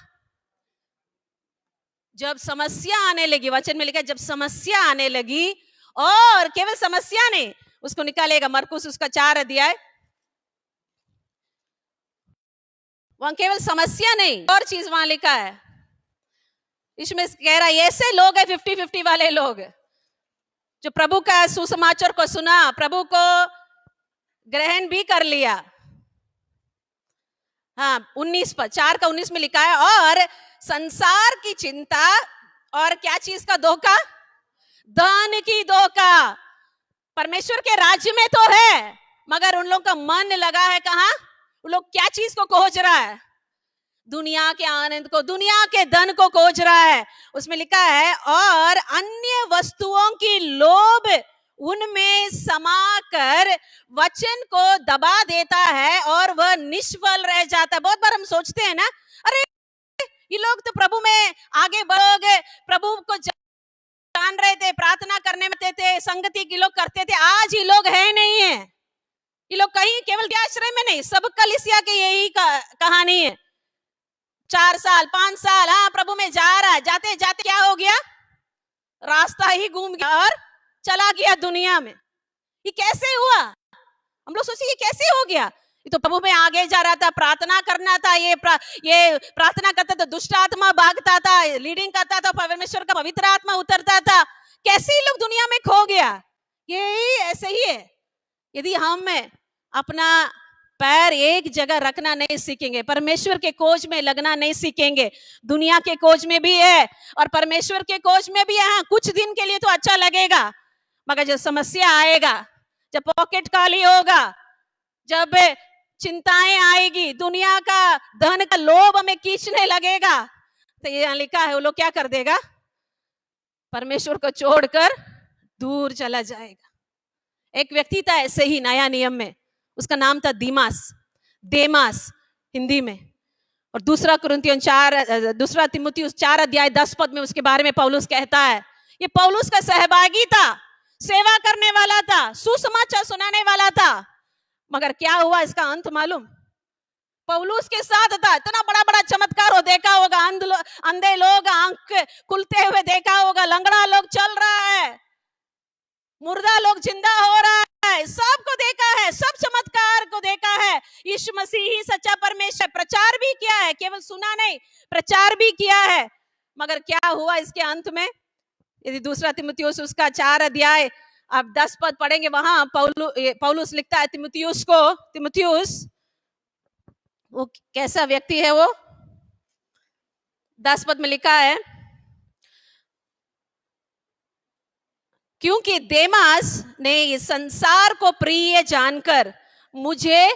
जब समस्या आने लगी, वचन में लिखा जब समस्या आने लगी, और केवल समस्या नहीं, उसको निकालेगा मरकुस उसका 4 अध्याय, वहां केवल समस्या नहीं और चीज वहां लिखा है। इसमें कह रहा है ऐसे लोग है 50-50 वाले लोग, जो प्रभु का सुसमाचार को सुना, प्रभु को ग्रहण भी कर लिया। हाँ, 19 पर 4 का 19 में लिखा है, और संसार की चिंता और क्या चीज का धोखा? धन की धोखा। परमेश्वर के राज्य में तो है, मगर उन लोगों का मन लगा है कहाँ? उन लोग क्या चीज को खोज रहा है? दुनिया के आनंद को, दुनिया के धन को खोज रहा है। उसमें लिखा है, और अन्य वस्तुओं की लोभ उनमें समाकर वचन को दबा देता है, और वह निष्फल रह जाता है। बहुत बार हम सोचते हैं ना, अरे ये लोग तो प्रभु में आगे बढ़ोगे, प्रभु को जान रहे थे, प्रार्थना करने में थे, संगति के लोग करते थे, आज ये लोग है नहीं है। ये लोग कहीं केवल आश्रय में नहीं, सब कलीसिया की यही कहानी है। 4 साल 5 साल हाँ प्रभु में जा रहा है, जाते जाते क्या हो गया? रास्ता ही घूम गया और चला गया दुनिया में। ये कैसे हुआ? हम लोग सोचिए ये कैसे हो गया? ये तो प्रभु में आगे जा रहा था, प्रार्थना करना था, ये प्रार्थना करता था, दुष्ट आत्मा भागता था, लीडिंग करता था, परमेश्वर का पवित्र आत्मा उतरता था। कैसे ही लोग दुनिया में खो गया? यही ऐसे ही है। यदि हम अपना पैर एक जगह रखना नहीं सीखेंगे, परमेश्वर के खोज में लगना नहीं सीखेंगे, दुनिया के खोज में भी है और परमेश्वर के खोज में भी है। कुछ दिन के लिए तो अच्छा लगेगा, मगर जब समस्या आएगा, जब पॉकेट खाली होगा, जब चिंताएं आएगी, दुनिया का धन का लोभ हमें खींचने लगेगा, तो ये यहाँ लिखा है वो लोग क्या कर देगा? परमेश्वर को छोड़कर दूर चला जाएगा। एक व्यक्ति था ऐसे ही नया नियम में, उसका नाम था देमास हिंदी में। और दूसरा तिमुथियुस 4 अध्याय 10 पद में उसके बारे में पौलुस कहता है, ये पौलुस का सहभागी था, सेवा करने वाला था, सुसमाचार सुनाने वाला था, मगर क्या हुआ इसका अंत मालूम? पौलुस के साथ था, इतना बड़ा बड़ा चमत्कार हो देखा होगा, अंधे लोग आंख खुलते हुए देखा होगा, लंगड़ा लोग चल रहा है, मुर्दा लोग जिंदा हो रहा है, सबको देखा है, सब चमत्कार को देखा है। यीशु मसीह ही सच्चा परमेश्वर, प्रचार भी किया है, केवल सुना नहीं, प्रचार भी किया है, मगर क्या हुआ इसके अंत में? यदि दूसरा तिमुथियुस उसका 4 अध्याय आप 10 पद पढ़ेंगे, वहां पौलुस लिखता है तिमुथियुस वो कैसा व्यक्ति है? वो 10 पद में लिखा है, क्योंकि देमास ने इस संसार को प्रिय जानकर मुझे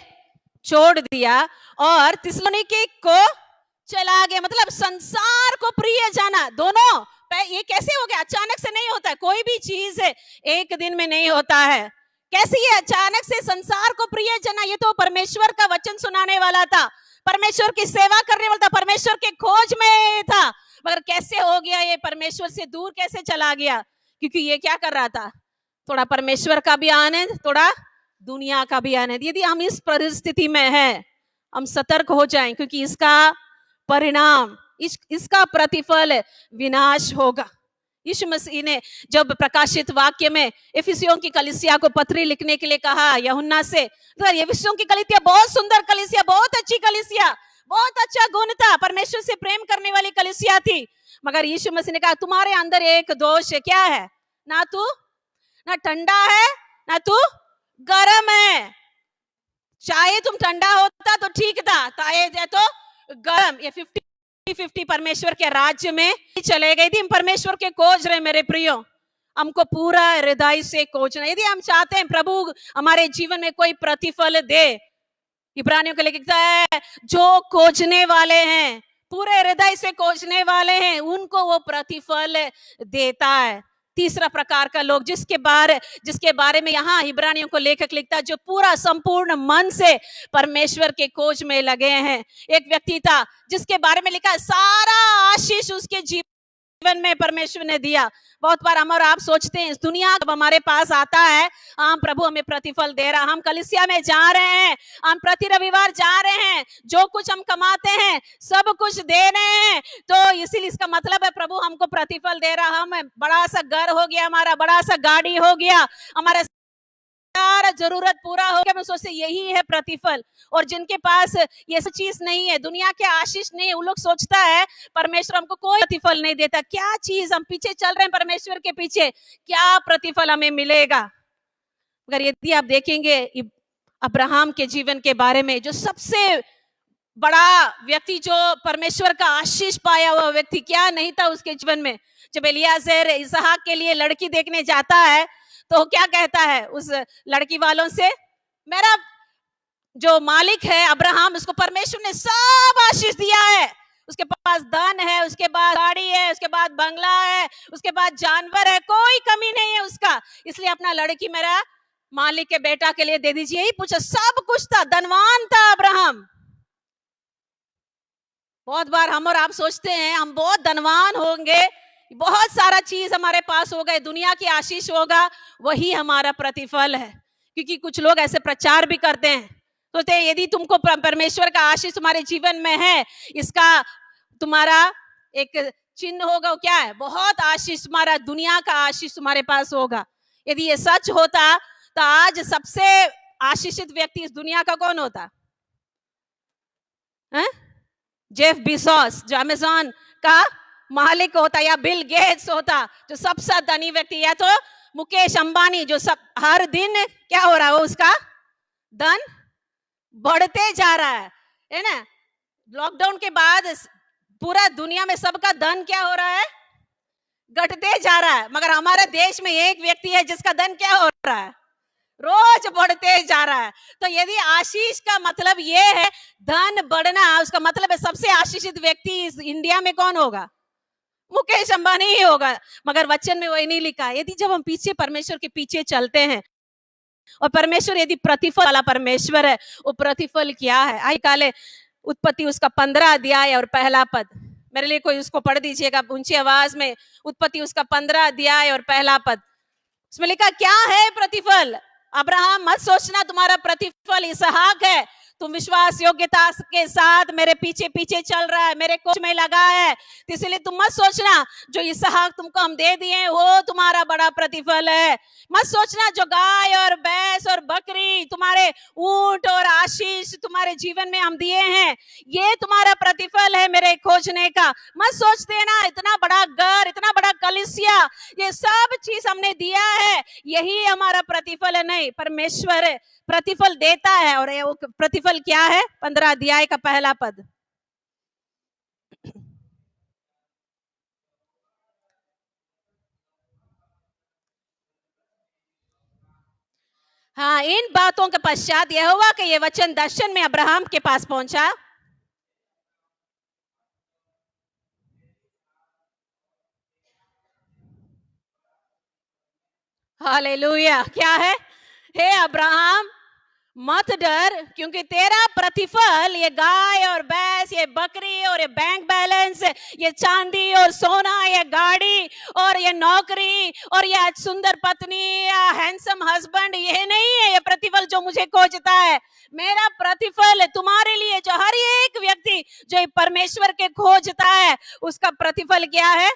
छोड़ दिया और थिस्सलुनीके को चला गया। मतलब संसार को प्रिय जाना, दोनों ये कैसे हो गया? अचानक से नहीं होता है, कोई भी चीज है एक दिन में नहीं होता है। कैसे ये अचानक से संसार को प्रिय जना, ये तो परमेश्वर का वचन सुनाने वाला था, परमेश्वर की सेवा करने वाला था, परमेश्वर के खोज में था, मगर कैसे हो गया ये, परमेश्वर से दूर कैसे चला गया? क्योंकि ये क्या कर रहा था, थोड़ा परमेश्वर का भी आनंद, थोड़ा दुनिया का भी आनंद। यदि हम इस परिस्थिति में हैं, हम सतर्क हो जाएं, क्योंकि इसका परिणाम, इसका प्रतिफल विनाश होगा। यीशु मसीह ने जब प्रकाशित वाक्य में इफिसियों की कलीसिया को पत्री लिखने के लिए कहा यूहन्ना से, तो इफिसियों की कलीसिया बहुत सुंदर कलीसिया, बहुत अच्छी कलीसिया, बहुत अच्छा गुण था, परमेश्वर से प्रेम करने वाली कलीसिया थी, मगर यीशु मसीह ने कहा तुम्हारे अंदर एक दोष है, क्या है? ना तू ना ठंडा है, ना तू गर्म है। चाहे तुम ठंडा होता तो ठीक था, चाहे तो गर्म। ये 50-50 परमेश्वर के राज्य में चले गए थे। हम परमेश्वर के खोज रहे मेरे प्रियो, हमको पूरा हृदय से खोजना। यदि हम चाहते हैं प्रभु हमारे जीवन में कोई प्रतिफल दे, इब्रानियों के लिए लिखता है जो खोजने वाले हैं, पूरे हृदय से खोजने वाले हैं, उनको वो प्रतिफल देता है। तीसरा प्रकार का लोग, जिसके बारे में यहाँ इब्रानियों को लेखक लिखता है, जो पूरा संपूर्ण मन से परमेश्वर के खोज में लगे हैं। एक व्यक्ति था जिसके बारे में लिखा है सारा आशीष उसके जीवन में परमेश्वर ने दिया। बहुत बार हम और आप सोचते हैं इस दुनिया जब हमारे पास आता है, हम प्रभु हमें प्रतिफल दे रहा, हम कलीसिया में जा रहे हैं, हम प्रति रविवार जा रहे हैं, जो कुछ हम कमाते हैं सब कुछ दे रहे हैं, तो इसीलिए इसका मतलब है प्रभु हमको प्रतिफल दे रहा। हम बड़ा सा घर हो गया, हमारा बड़ा सा गाड़ी हो गया, हमारा सारा जरूरत पूरा हो गया, मैं सोचते यही है प्रतिफल। और जिनके पास ये सब चीज नहीं है, दुनिया के आशीष नहीं है, वो लोग सोचता है परमेश्वर हमको कोई प्रतिफल नहीं देता। क्या चीज हम पीछे चल रहे हैं, परमेश्वर के पीछे, क्या प्रतिफल हमें मिलेगा? अगर यदि आप देखेंगे अब्राहम के जीवन के बारे में, जो सबसे बड़ा व्यक्ति, जो परमेश्वर का आशीष पाया हुआ व्यक्ति, क्या नहीं था उसके जीवन में? जब एलियाजेर इसहाक के लिए लड़की देखने जाता है तो क्या कहता है उस लड़की वालों से, मेरा जो मालिक है अब्राहम, उसको परमेश्वर ने सब आशीष दिया है, उसके पास धन है, उसके बाद गाड़ी है, उसके बाद बंगला है, उसके बाद जानवर है, कोई कमी नहीं है उसका, इसलिए अपना लड़की मेरा मालिक के बेटा के लिए दे दीजिए। यही पूछा, सब कुछ था, धनवान था अब्राहम। बहुत बार हम और आप सोचते हैं हम बहुत धनवान होंगे, बहुत सारा चीज हमारे पास होगा, दुनिया की आशीष होगा, वही हमारा प्रतिफल है। क्योंकि कुछ लोग ऐसे प्रचार भी करते हैं, सोचते हैं यदि तुमको परमेश्वर का आशीष तुम्हारे जीवन में है, इसका तुम्हारा एक चिन्ह होगा, क्या है? बहुत आशीष, तुम्हारा दुनिया का आशीष तुम्हारे पास होगा। यदि ये सच होता तो आज सबसे आशीषित व्यक्ति इस दुनिया का कौन होता है? जेफ बिजोस, जो अमेज़न का मालिक होता, या बिल गेट्स होता, जो सबसे धनी व्यक्ति, या तो मुकेश अंबानी, जो सब हर दिन क्या हो रहा है, उसका धन बढ़ते जा रहा है ना? लॉकडाउन के बाद पूरा दुनिया में सबका धन क्या हो रहा है? घटते जा रहा है, मगर हमारे देश में एक व्यक्ति है जिसका धन क्या हो रहा है? रोज बढ़ते जा रहा है। तो यदि आशीष का मतलब ये है धन बढ़ना, उसका मतलब है सबसे आशीषित व्यक्ति इस इंडिया में कौन होगा? मुकेश अंबानी ही होगा। मगर वचन में वही नहीं लिखा। यदि जब हम पीछे परमेश्वर के पीछे चलते हैं, और परमेश्वर यदि प्रतिफल वाला परमेश्वर है, वो प्रतिफल क्या है? आई काले उत्पत्ति उसका 15 अध्याय और पहला पद, मेरे लिए कोई उसको पढ़ दीजिएगा ऊंची आवाज में। उत्पत्ति उसका 15 अध्याय और पहला पद, उसमें लिखा क्या है प्रतिफल? अब्राहम मत सोचना तुम्हारा प्रतिफल इसहाक है, तुम विश्वास योग्यता के साथ मेरे पीछे पीछे चल रहा है, मेरे कोच में लगा है, तो इसलिए तुम मत सोचना जो इसहाक तुमको हम दे दिए वो तुम्हारा बड़ा प्रतिफल है। मत सोचना जो गाय और भैंस और बकरी, तुम्हारे ऊंट और आशीष तुम्हारे जीवन में हम दिए हैं, ये तुम्हारा प्रतिफल है मेरे खोजने का। मत सोचते ना इतना बड़ा घर, इतना बड़ा कलीसिया, ये सब चीज हमने दिया है, यही हमारा प्रतिफल है। नहीं, परमेश्वर प्रतिफल देता है। और वो प्रतिफल क्या है? 15 अध्याय का पहला पद, हाँ, इन बातों के पश्चात यहोवा के ये वचन दर्शन में अब्राहम के पास पहुंचा। हालेलुया। क्या है? हे अब्राहम मत डर, क्योंकि तेरा प्रतिफल ये गाय और भैंस, ये बकरी और ये बैंक बैलेंस, ये चांदी और सोना, ये गाड़ी और ये नौकरी और ये सुंदर पत्नी या हैंडसम हस्बैंड, ये नहीं है ये प्रतिफल जो मुझे खोजता है। मेरा प्रतिफल तुम्हारे लिए, जो हर एक व्यक्ति जो परमेश्वर के खोजता है, उसका प्रतिफल क्या है?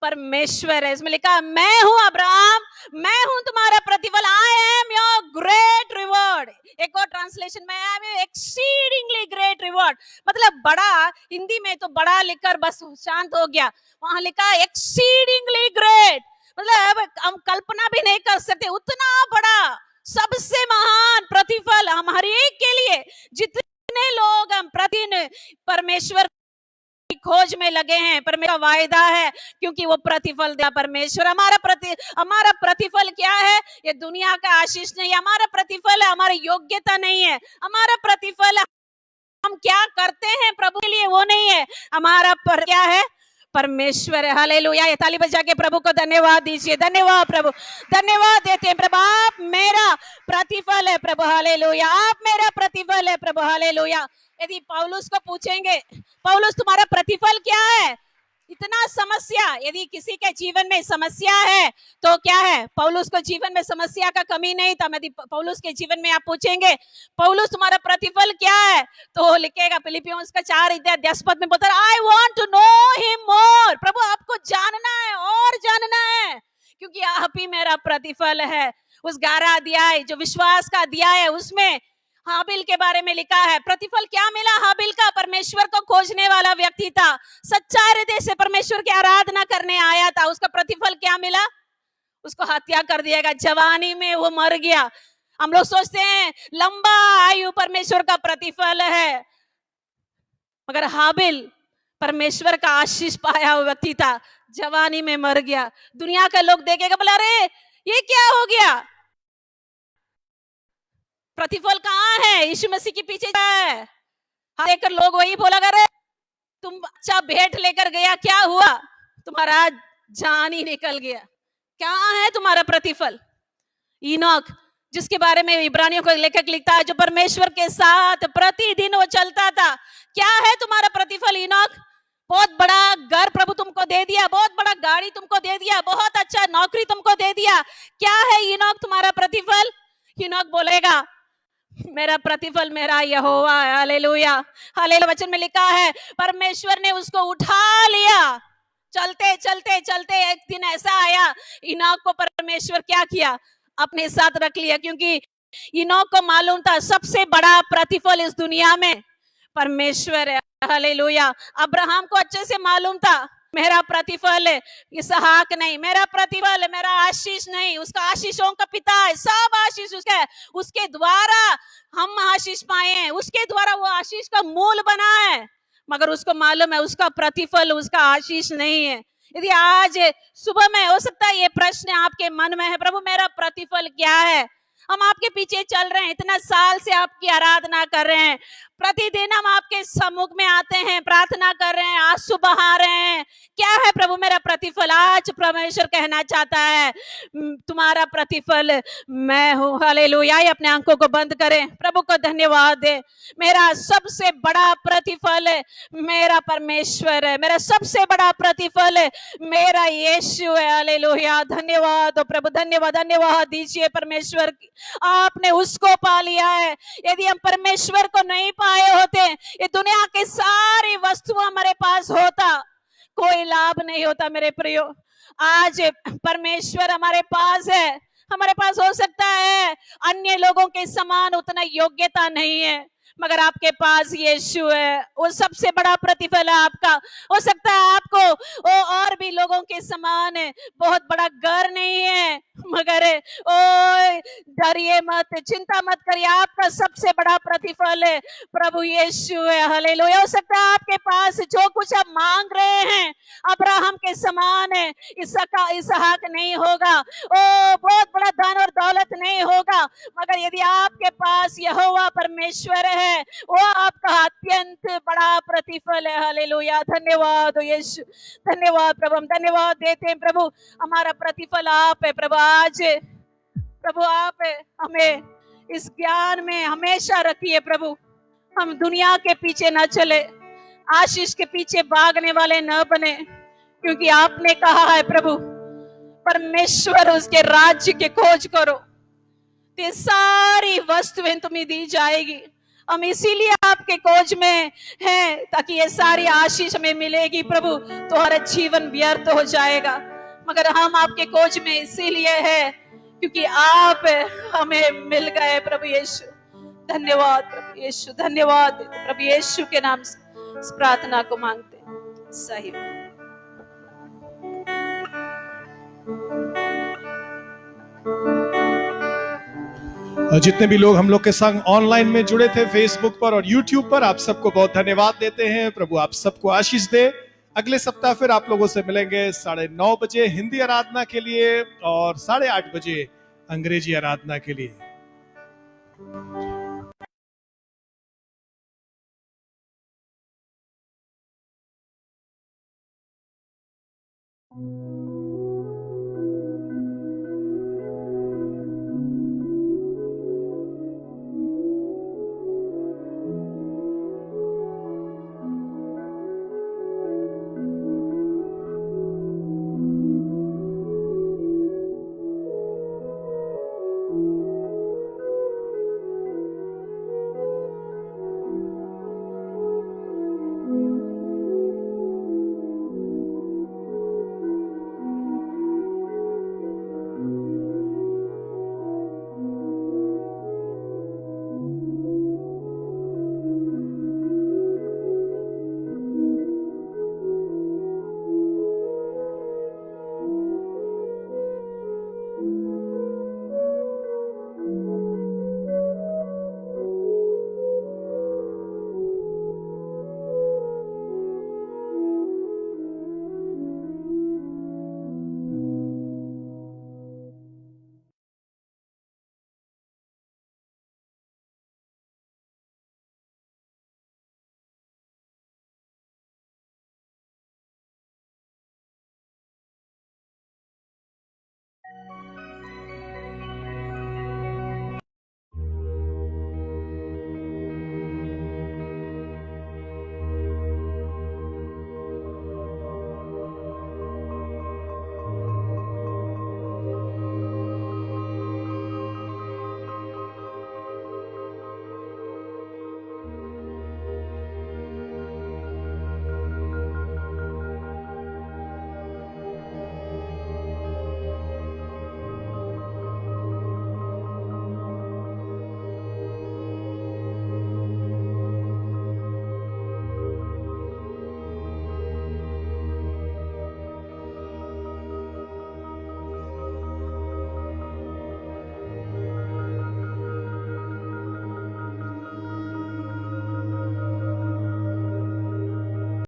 परमेश्वर है। इसमें लिखा मैं हूं अब्राहम, मैं हूं तुम्हारा प्रतिफल, I am your great reward. एक और ट्रांसलेशन में I am exceedingly great reward, मतलब बड़ा, हिंदी में तो बड़ा लिखकर बस शांत हो गया, वहां लिखा एक्सीडिंगली ग्रेट, मतलब हम कल्पना भी नहीं कर सकते उतना बड़ा, सबसे महान प्रतिफल हम हर एक के लिए, जितने लोग हम प्रतिदिन परमेश्वर खोज में लगे हैं। परमेश्वर का वायदा है, क्योंकि वो प्रतिफल दिया परमेश्वर। हमारा प्रतिफल क्या है? ये दुनिया का आशीष नहीं है, हमारा प्रतिफल है, हमारी योग्यता नहीं है, हमारा प्रतिफल हम क्या करते हैं प्रभु के लिए वो नहीं है, हमारा क्या है? परमेश्वर है। हालेलुया। ये ताली बजा के प्रभु को धन्यवाद दीजिए। धन्यवाद प्रभु, धन्यवाद देते हैं प्रभु, आप मेरा प्रतिफल है प्रभु। हालेलुया, आप मेरा प्रतिफल है प्रभु। हालेलुया। यदि पौलुस को पूछेंगे, पौलुस तुम्हारा प्रतिफल क्या है? इतना समस्या, यदि किसी के जीवन में समस्या है तो क्या है? पौलुस को जीवन में समस्या का कमी नहीं था। यदि पौलुस के जीवन में आप पूछेंगे पौलुस तुम्हारा प्रतिफल क्या है, तो लिखेगा फिलिपियों का 4:10 में बोलता है I want to know him more. प्रभु आपको जानना है और जानना है, क्योंकि आप ही मेरा प्रतिफल है। उस 11 अध्याय जो विश्वास का अध्याय है, उसमें हाबिल के बारे में लिखा है। प्रतिफल क्या मिला हाबिल का? परमेश्वर को खोजने वाला व्यक्ति था, सच्चा हृदय से परमेश्वर की आराधना करने आया था। उसका प्रतिफल क्या मिला? उसको हत्या कर दिया गया, जवानी में वो मर गया। हम लोग सोचते हैं लंबा आयु परमेश्वर का प्रतिफल है, मगर हाबिल परमेश्वर का आशीष पाया हुआ व्यक्ति था, जवानी में मर गया। दुनिया के लोग देखेगा, बोला अरे ये क्या हो गया? प्रतिफल कहाँ है? यीशु मसीह के पीछे है। देखकर लोग वही बोला करे तुम अच्छा भेंट लेकर गया, क्या हुआ? तुम्हारा जान ही निकल गया। कहाँ है तुम्हारा प्रतिफल? इनोक, जिसके बारे में इब्रानियों का लेखक लिखता है, जो परमेश्वर के साथ प्रतिदिन वो चलता था। क्या है तुम्हारा प्रतिफल इनोक? बहुत बड़ा घर प्रभु तुमको दे दिया, बहुत बड़ा गाड़ी तुमको दे दिया, बहुत अच्छा नौकरी तुमको दे दिया। क्या है इनोक तुम्हारा प्रतिफल? इनोक बोलेगा मेरा प्रतिफल मेरा यहोवा है। Hallelujah, hallelujah. वचन में लिखा है परमेश्वर ने उसको उठा लिया। चलते चलते चलते एक दिन ऐसा आया, इनोक को परमेश्वर क्या किया? अपने साथ रख लिया, क्योंकि इनोक को मालूम था सबसे बड़ा प्रतिफल इस दुनिया में परमेश्वर है। हालेलुया। अब्राहम को अच्छे से मालूम था मेरा प्रतिफल इसहाक नहीं, मेरा प्रतिफल मेरा आशीष नहीं, उसका आशीषों का पिता है, सब आशीष उसका है, उसके द्वारा हम आशीष पाए हैं, उसके द्वारा वो आशीष का मूल बना है। मगर उसको मालूम है उसका प्रतिफल उसका आशीष नहीं है। यदि आज सुबह में हो सकता है ये प्रश्न आपके मन में है, प्रभु मेरा प्रतिफल क्या है? हम आपके पीछे चल रहे हैं, इतना साल से आपकी आराधना कर रहे हैं, प्रतिदिन हम आपके सम्मुख में आते हैं, प्रार्थना कर रहे हैं, आंसू बहा रहे हैं। क्या है प्रभु मेरा प्रतिफल? आज परमेश्वर कहना चाहता है तुम्हारा प्रतिफल मैं हूं। हालेलुया। अपने आंखों को बंद करें, प्रभु को धन्यवाद दे। मेरा सबसे बड़ा प्रतिफल मेरा परमेश्वर है, मेरा सबसे बड़ा प्रतिफल मेरा यीशु है। हालेलुया। धन्यवाद प्रभु, धन्यवाद, धन्यवाद दीजिए परमेश्वर, आपने उसको पा लिया है। यदि हम परमेश्वर को नहीं पाए होते, ये दुनिया की सारी वस्तु हमारे पास होता, कोई लाभ नहीं होता। मेरे प्रियो, आज परमेश्वर हमारे पास है, हमारे पास हो सकता है अन्य लोगों के समान उतना योग्यता नहीं है, मगर आपके पास यीशु है, वो सबसे बड़ा प्रतिफल है आपका। हो सकता है आपको वो और भी लोगों के समान है, बहुत बड़ा घर नहीं है, मगर ओ डरिए मत, चिंता मत करिए, आपका सबसे बड़ा प्रतिफल है प्रभु यीशु है। हालेलुया। हो सकता है आपके पास जो कुछ आप मांग रहे हैं अब्राहम के समान है, इसहाक नहीं होगा, ओ बहुत बड़ा धन और दौलत नहीं होगा, मगर यदि आपके पास यहोवा परमेश्वर है, वो आपका अत्यंत बड़ा प्रतिफल है। हालेलुया। धन्यवाद यीशु, धन्यवाद प्रभु, हम धन्यवाद देते हैं प्रभु, हमारा प्रतिफल आप है प्रभु। आज प्रभु आप हमें इस ज्ञान में हमेशा रखिए प्रभु। हम दुनिया के पीछे न चले, आशीष के पीछे भागने वाले न बने, क्योंकि आपने कहा है प्रभु परमेश्वर उसके राज्य के खोज करो, ये सारी वस्तुएं तुम्हें दी जाएगी। हम इसीलिए आपके खोज में हैं, ताकि ये सारी आशीष हमें मिलेगी प्रभु, तो हमारा जीवन व्यर्थ हो जाएगा। मगर हम आपके खोज में इसीलिए है क्योंकि आप हमें मिल गए प्रभु यीशु। धन्यवाद प्रभु यीशु, धन्यवाद प्रभु यीशु के नाम से इस प्रार्थना को मांगते हैं। सही और जितने भी लोग हम लोग के संग ऑनलाइन में जुड़े थे फेसबुक पर और यूट्यूब पर, आप सबको बहुत धन्यवाद देते हैं। प्रभु आप सबको आशीष दे। अगले सप्ताह फिर आप लोगों से मिलेंगे 9:30 बजे हिंदी आराधना के लिए और 8:30 बजे अंग्रेजी आराधना के लिए।